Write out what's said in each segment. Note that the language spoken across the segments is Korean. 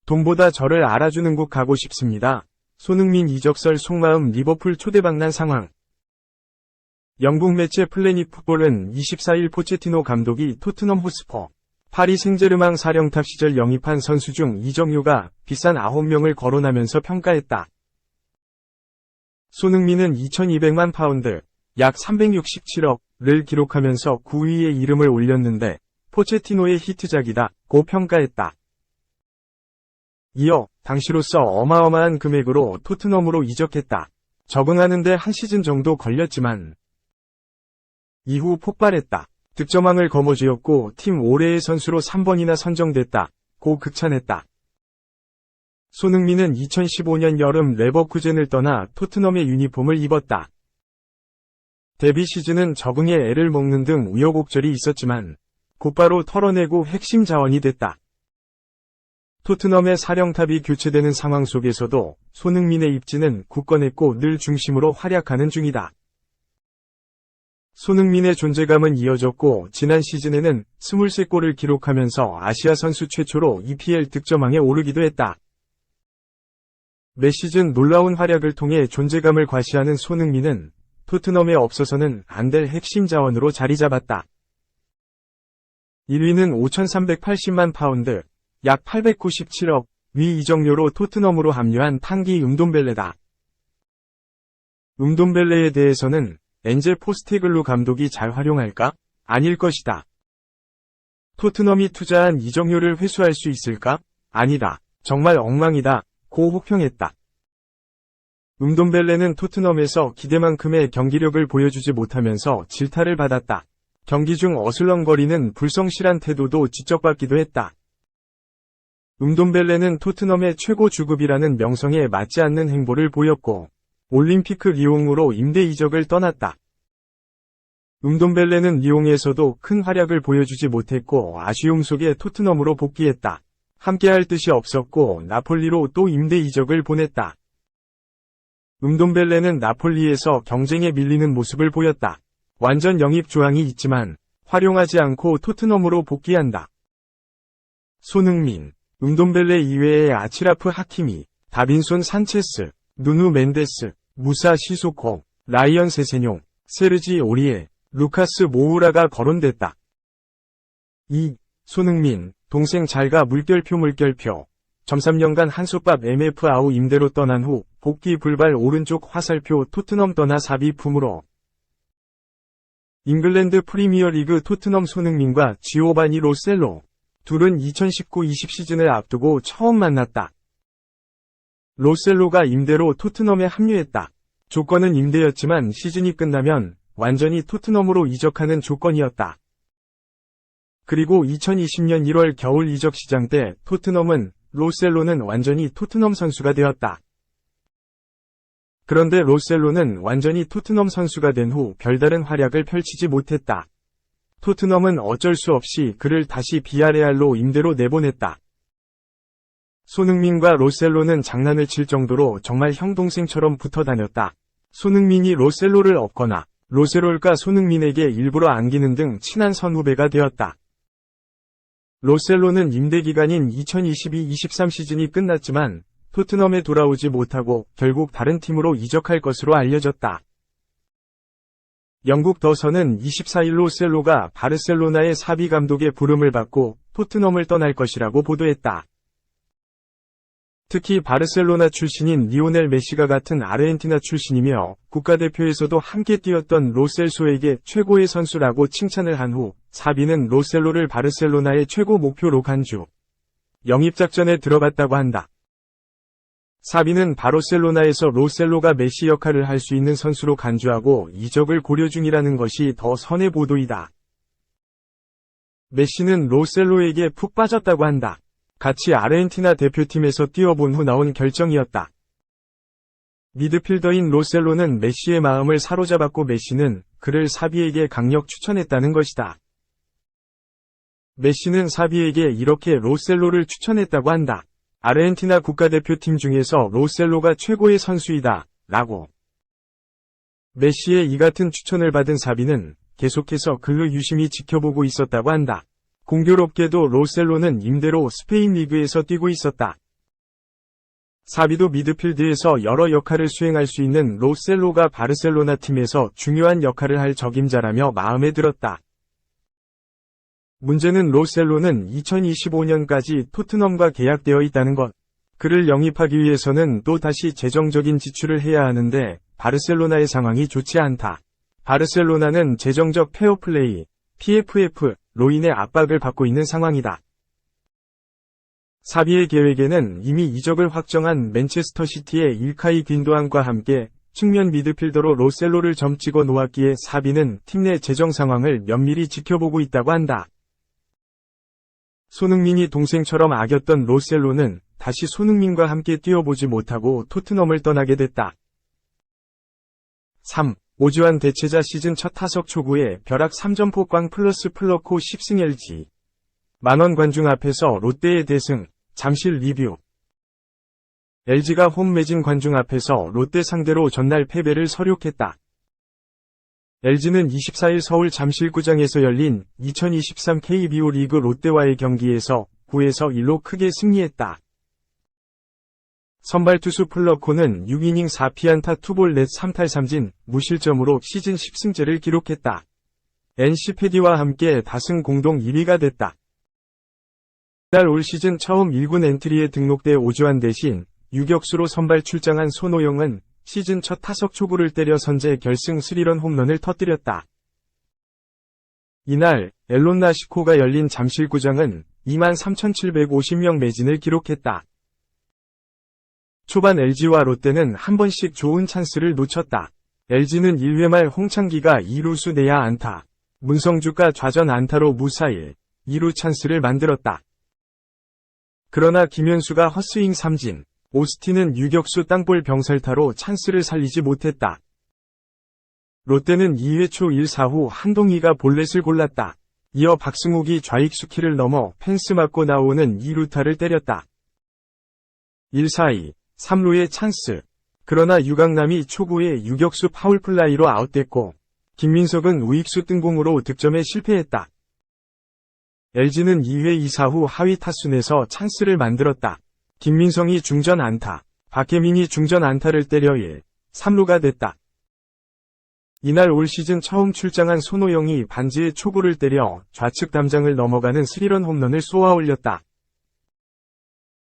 돈보다 저를 알아주는 곳 가고 싶습니다. 손흥민 이적설 속마음 리버풀 초대박난 상황. 영국 매체 플래닛 풋볼은 24일 포체티노 감독이 토트넘 호스퍼, 파리 생제르맹 사령탑 시절 영입한 선수 중 이적료가 비싼 9명을 거론하면서 평가했다. 손흥민은 2200만 파운드, 약 367억을 기록하면서 9위에 이름을 올렸는데 포체티노의 히트작이다 고 평가했다. 이어 당시로서 어마어마한 금액으로 토트넘으로 이적했다. 적응하는데 한 시즌 정도 걸렸지만 이후 폭발했다. 득점왕을 거머쥐었고 팀 올해의 선수로 3번이나 선정됐다 고 극찬했다. 손흥민은 2015년 여름 레버쿠젠을 떠나 토트넘의 유니폼을 입었다. 데뷔 시즌은 적응에 애를 먹는 등 우여곡절이 있었지만 곧바로 털어내고 핵심 자원이 됐다. 토트넘의 사령탑이 교체되는 상황 속에서도 손흥민의 입지는 굳건했고 늘 중심으로 활약하는 중이다. 손흥민의 존재감은 이어졌고 지난 시즌에는 23골을 기록하면서 아시아 선수 최초로 EPL 득점왕에 오르기도 했다. 매 시즌 놀라운 활약을 통해 존재감을 과시하는 손흥민은 토트넘에 없어서는 안 될 핵심 자원으로 자리 잡았다. 1위는 5,380만 파운드, 약 897억 위 이적료로 토트넘으로 합류한 탕기 음돈벨레다. 음돈벨레에 대해서는 엔제 포스테글루 감독이 잘 활용할까? 아닐 것이다. 토트넘이 투자한 이적료를 회수할 수 있을까? 아니다. 정말 엉망이다. 고 혹평했다. 음돈벨레는 토트넘에서 기대만큼의 경기력을 보여주지 못하면서 질타를 받았다. 경기 중 어슬렁거리는 불성실한 태도도 지적받기도 했다. 음돈벨레는 토트넘의 최고 주급이라는 명성에 맞지 않는 행보를 보였고 올림피크 리옹으로 임대 이적을 떠났다. 음돈벨레는 리옹에서도 큰 활약을 보여주지 못했고 아쉬움 속에 토트넘으로 복귀했다. 함께할 뜻이 없었고 나폴리로 또 임대 이적을 보냈다. 음돈벨레는 나폴리에서 경쟁에 밀리는 모습을 보였다. 완전 영입 조항이 있지만 활용하지 않고 토트넘으로 복귀한다. 손흥민, 음돈벨레 이외에 아치라프 하키미, 다빈손 산체스, 누누 멘데스, 무사 시소코, 라이언 세세뇽, 세르지 오리에, 루카스 모우라가 거론됐다. 2. 손흥민, 동생 잘가 물결표. 점 3년간 한솥밥 MF 아우 임대로 떠난 후 복귀 불발 오른쪽 화살표 토트넘 떠나 사비품으로. 잉글랜드 프리미어리그 토트넘 손흥민과 지오바니 로셀로. 둘은 2019-20 시즌을 앞두고 처음 만났다. 로셀로가 임대로 토트넘에 합류했다. 조건은 임대였지만 시즌이 끝나면 완전히 토트넘으로 이적하는 조건이었다. 그리고 2020년 1월 겨울 이적 시장 때 토트넘은 로셀로는 완전히 토트넘 선수가 되었다. 그런데 로셀로는 완전히 토트넘 선수가 된 후 별다른 활약을 펼치지 못했다. 토트넘은 어쩔 수 없이 그를 다시 비아레알로 임대로 내보냈다. 손흥민과 로셀로는 장난을 칠 정도로 정말 형동생처럼 붙어 다녔다. 손흥민이 로셀로를 업거나 로셀로가 손흥민에게 일부러 안기는 등 친한 선후배가 되었다. 로셀로는 임대 기간인 2022-23 시즌이 끝났지만 토트넘에 돌아오지 못하고 결국 다른 팀으로 이적할 것으로 알려졌다. 영국 더선은 24일 로셀로가 바르셀로나의 사비 감독의 부름을 받고 토트넘을 떠날 것이라고 보도했다. 특히 바르셀로나 출신인 리오넬 메시가 같은 아르헨티나 출신이며 국가대표에서도 함께 뛰었던 로셀소에게 최고의 선수라고 칭찬을 한 후 사비는 로셀로를 바르셀로나의 최고 목표로 간주. 영입작전에 들어갔다고 한다. 사비는 바르셀로나에서 로셀로가 메시 역할을 할 수 있는 선수로 간주하고 이적을 고려 중이라는 것이 더 선의 보도이다. 메시는 로셀로에게 푹 빠졌다고 한다. 같이 아르헨티나 대표팀에서 뛰어본 후 나온 결정이었다. 미드필더인 로셀로는 메시의 마음을 사로잡았고 메시는 그를 사비에게 강력 추천했다는 것이다. 메시는 사비에게 이렇게 로셀로를 추천했다고 한다. 아르헨티나 국가대표팀 중에서 로셀로가 최고의 선수이다. 라고. 메시의 이 같은 추천을 받은 사비는 계속해서 그를 유심히 지켜보고 있었다고 한다. 공교롭게도 로셀로는 임대로 스페인 리그에서 뛰고 있었다. 사비도 미드필드에서 여러 역할을 수행할 수 있는 로셀로가 바르셀로나 팀에서 중요한 역할을 할 적임자라며 마음에 들었다. 문제는 로셀로는 2025년까지 토트넘과 계약되어 있다는 것. 그를 영입하기 위해서는 또 다시 재정적인 지출을 해야 하는데 바르셀로나의 상황이 좋지 않다. 바르셀로나는 재정적 페어플레이, PFF로 인해 압박을 받고 있는 상황이다. 사비의 계획에는 이미 이적을 확정한 맨체스터 시티의 일카이 귄도안과 함께 측면 미드필더로 로셀로를 점찍어 놓았기에 사비는 팀 내 재정 상황을 면밀히 지켜보고 있다고 한다. 손흥민이 동생처럼 아꼈던 로셀로는 다시 손흥민과 함께 뛰어보지 못하고 토트넘을 떠나게 됐다. 3. 오주환 대체자 시즌 첫 타석 초구에 벼락 3점포 꽝 플러스 플러코 10승 LG. 만원 관중 앞에서 롯데의 대승, 잠실 리뷰. LG가 홈 매진 관중 앞에서 롯데 상대로 전날 패배를 서력했다. LG는 24일 서울 잠실구장에서 열린 2023 KBO 리그 롯데와의 경기에서 9에서 1로 크게 승리했다. 선발 투수 플러코는 6이닝 4피안타 투볼 넷 3탈 3진, 무실점으로 시즌 10승째를 기록했다. NC 패디와 함께 다승 공동 1위가 됐다. 이날 올 시즌 처음 1군 엔트리에 등록돼 오주환 대신 유격수로 선발 출장한 손호영은 시즌 첫 타석 초구를 때려 선제 결승 3런 홈런을 터뜨렸다. 이날 엘론나시코가 열린 잠실구장은 23,750명 매진을 기록했다. 초반 LG와 롯데는 한 번씩 좋은 찬스를 놓쳤다. LG는 1회 말 홍창기가 2루수 내야 안타, 문성주가 좌전 안타로 무사일, 2루 찬스를 만들었다. 그러나 김현수가 헛스윙 3진, 오스틴은 유격수 땅볼 병살타로 찬스를 살리지 못했다. 롯데는 2회 초 1사후 한동희가 볼넷을 골랐다. 이어 박승욱이 좌익수키를 넘어 펜스 맞고 나오는 2루타를 때렸다. 1-4-2, 3루의 찬스. 그러나 유강남이 초구에 유격수 파울플라이로 아웃됐고 김민석은 우익수 뜬공으로 득점에 실패했다. LG는 2회 2사후 하위 타순에서 찬스를 만들었다. 김민성이 중전 안타, 박혜민이 중전 안타를 때려 1-3루가 됐다. 이날 올 시즌 처음 출장한 손호영이 반지에 초구를 때려 좌측 담장을 넘어가는 3런 홈런을 쏘아 올렸다.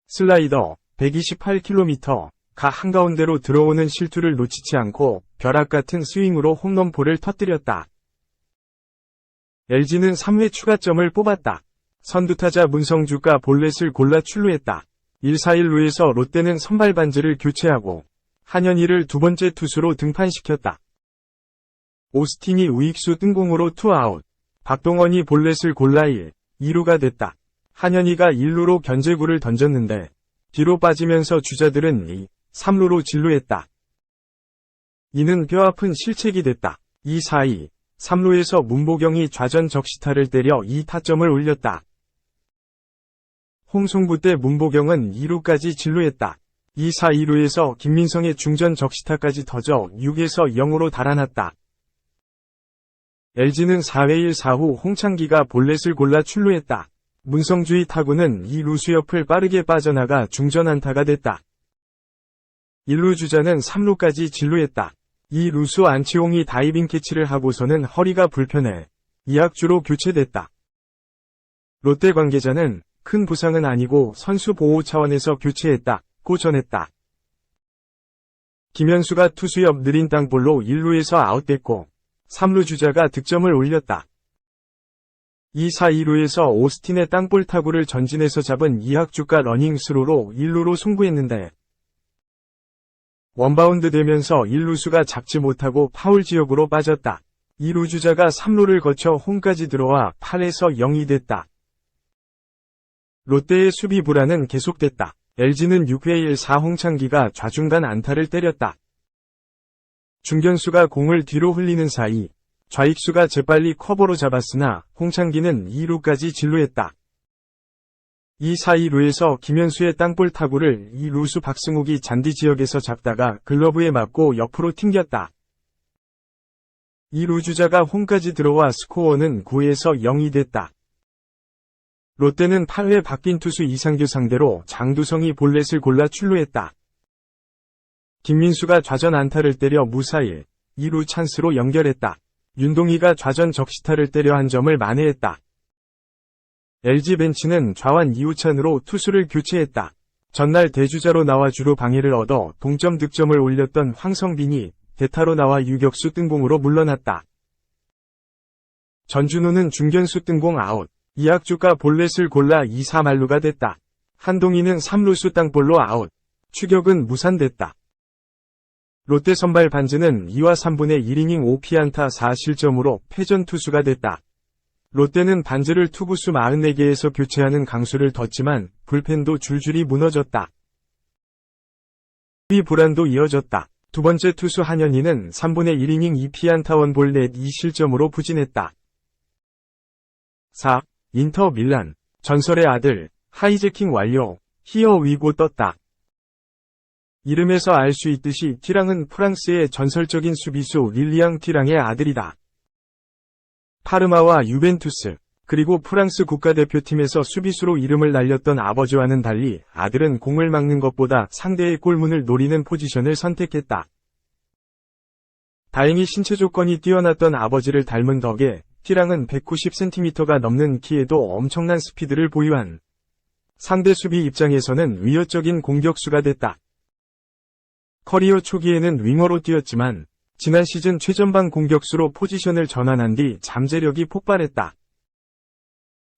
슬라이더 128km, 가 한가운데로 들어오는 실투를 놓치지 않고 벼락 같은 스윙으로 홈런포를 터뜨렸다. LG는 3회 추가점을 뽑았다. 선두타자 문성주가 볼넷을 골라 출루했다. 1-4-1루에서 롯데는 선발 반지를 교체하고 한현희를 두 번째 투수로 등판시켰다. 오스틴이 우익수 뜬공으로 투아웃, 박동원이 볼넷을 골라 1-2루가 됐다. 한현희가 1루로 견제구를 던졌는데 뒤로 빠지면서 주자들은 2-3루로 진루했다. 이는 뼈아픈 실책이 됐다. 2-4-2, 3루에서 문보경이 좌전 적시타를 때려 2타점을 올렸다. 홍송구 때 문보경은 2루까지 진루했다. 2-4-2루에서 김민성의 중전 적시타까지 터져 6에서 0으로 달아났다. LG는 4회 1사후 홍창기가 볼넷을 골라 출루했다. 문성주의 타구는 2루수 옆을 빠르게 빠져나가 중전 안타가 됐다. 1루 주자는 3루까지 진루했다. 2루수 안치홍이 다이빙 캐치를 하고서는 허리가 불편해 2학주로 교체됐다. 롯데 관계자는 큰 부상은 아니고 선수 보호 차원에서 교체했다고 전했다. 김현수가 투수 옆 느린 땅볼로 1루에서 아웃됐고 3루 주자가 득점을 올렸다. 2-4-2루에서 오스틴의 땅볼 타구를 전진해서 잡은 이학주가 러닝 스로로 1루로 송구했는데 원바운드 되면서 1루수가 잡지 못하고 파울 지역으로 빠졌다. 2루 주자가 3루를 거쳐 홈까지 들어와 8에서 0이 됐다. 롯데의 수비 불안은 계속됐다. LG는 6회 1사 홍창기가 좌중간 안타를 때렸다. 중견수가 공을 뒤로 흘리는 사이 좌익수가 재빨리 커버로 잡았으나 홍창기는 2루까지 진루했다. 2-4-2루에서 김현수의 땅볼 타구를 2루수 박승욱이 잔디 지역에서 잡다가 글러브에 맞고 옆으로 튕겼다. 이 루주자가 홈까지 들어와 스코어는 9에서 0이 됐다. 롯데는 8회 바뀐 투수 이상규 상대로 장두성이 볼넷을 골라 출루했다. 김민수가 좌전 안타를 때려 무사히 2루 찬스로 연결했다. 윤동희가 좌전 적시타를 때려 한 점을 만회했다. LG 벤치는 좌완 이우찬으로 투수를 교체했다. 전날 대주자로 나와 주로 방해를 얻어 동점 득점을 올렸던 황성빈이 대타로 나와 유격수 뜬공으로 물러났다. 전준우는 중견수 뜬공 아웃. 이학주가 볼넷을 골라 2-4만루가 됐다. 한동희는 3루수 땅볼로 아웃. 추격은 무산됐다. 롯데 선발 반즈는 2와 3분의 1이닝 5피안타 4실점으로 패전 투수가 됐다. 롯데는 반즈를 투구수 44개에서 교체하는 강수를 뒀지만 불펜도 줄줄이 무너졌다. 이 불안도 이어졌다. 두 번째 투수 한현희는 3분의 1이닝 2피안타 원볼 넷 2실점으로 부진했다. 4. 인터 밀란. 전설의 아들, 하이제킹 완료. 히어 위고 떴다. 이름에서 알 수 있듯이 티랑은 프랑스의 전설적인 수비수 릴리앙 티랑의 아들이다. 파르마와 유벤투스, 그리고 프랑스 국가대표팀에서 수비수로 이름을 날렸던 아버지와는 달리 아들은 공을 막는 것보다 상대의 골문을 노리는 포지션을 선택했다. 다행히 신체 조건이 뛰어났던 아버지를 닮은 덕에 티랑은 190cm가 넘는 키에도 엄청난 스피드를 보유한 상대 수비 입장에서는 위협적인 공격수가 됐다. 커리어 초기에는 윙어로 뛰었지만 지난 시즌 최전방 공격수로 포지션을 전환한 뒤 잠재력이 폭발했다.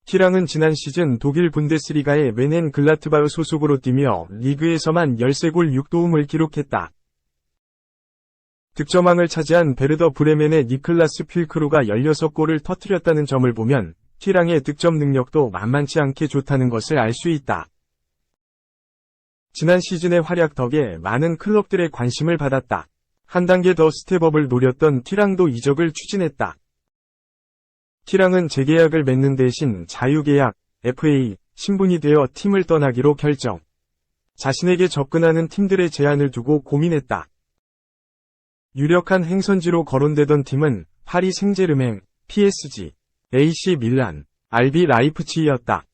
티랑은 지난 시즌 독일 분데스리가의 메넨 글라트바흐 소속으로 뛰며 리그에서만 13골 6도움을 기록했다. 득점왕을 차지한 베르더 브레멘의 니클라스 퀼크루가 16골을 터뜨렸다는 점을 보면 티랑의 득점 능력도 만만치 않게 좋다는 것을 알 수 있다. 지난 시즌의 활약 덕에 많은 클럽들의 관심을 받았다. 한 단계 더 스텝업을 노렸던 티랑도 이적을 추진했다. 티랑은 재계약을 맺는 대신 자유계약, FA, 신분이 되어 팀을 떠나기로 결정. 자신에게 접근하는 팀들의 제안을 두고 고민했다. 유력한 행선지로 거론되던 팀은 파리 생제르맹, PSG, AC 밀란, RB 라이프치히였다.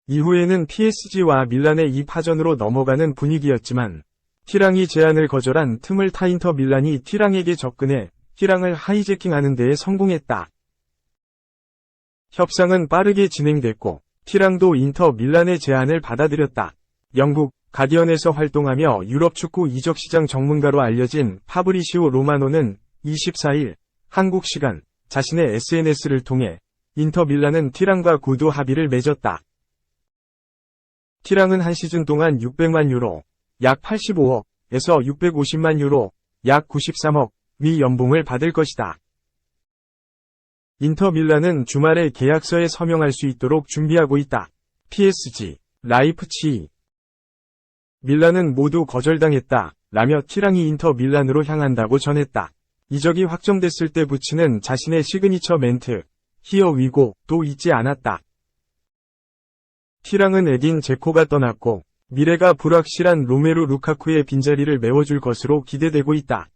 이후에는 PSG와 밀란의 이 파전으로 넘어가는 분위기였지만 티랑이 제안을 거절한 틈을 타 인터 밀란이 티랑에게 접근해 티랑을 하이제킹하는 데에 성공했다. 협상은 빠르게 진행됐고 티랑도 인터 밀란의 제안을 받아들였다. 영국 가디언에서 활동하며 유럽 축구 이적 시장 전문가로 알려진 파브리시오 로마노는 24일 한국 시간 자신의 SNS를 통해 인터 밀란은 티랑과 구두 합의를 맺었다. 티랑은 한 시즌 동안 600만 유로, 약 85억에서 650만 유로, 약 93억 위 연봉을 받을 것이다. 인터 밀란은 주말에 계약서에 서명할 수 있도록 준비하고 있다. PSG, 라이프치히, 밀란은 모두 거절당했다. 라며 티랑이 인터 밀란으로 향한다고 전했다. 이적이 확정됐을 때 붙이는 자신의 시그니처 멘트, 히어 위고도 잊지 않았다. 티랑은 에딘 제코가 떠났고 미래가 불확실한 로메루 루카쿠의 빈자리를 메워줄 것으로 기대되고 있다.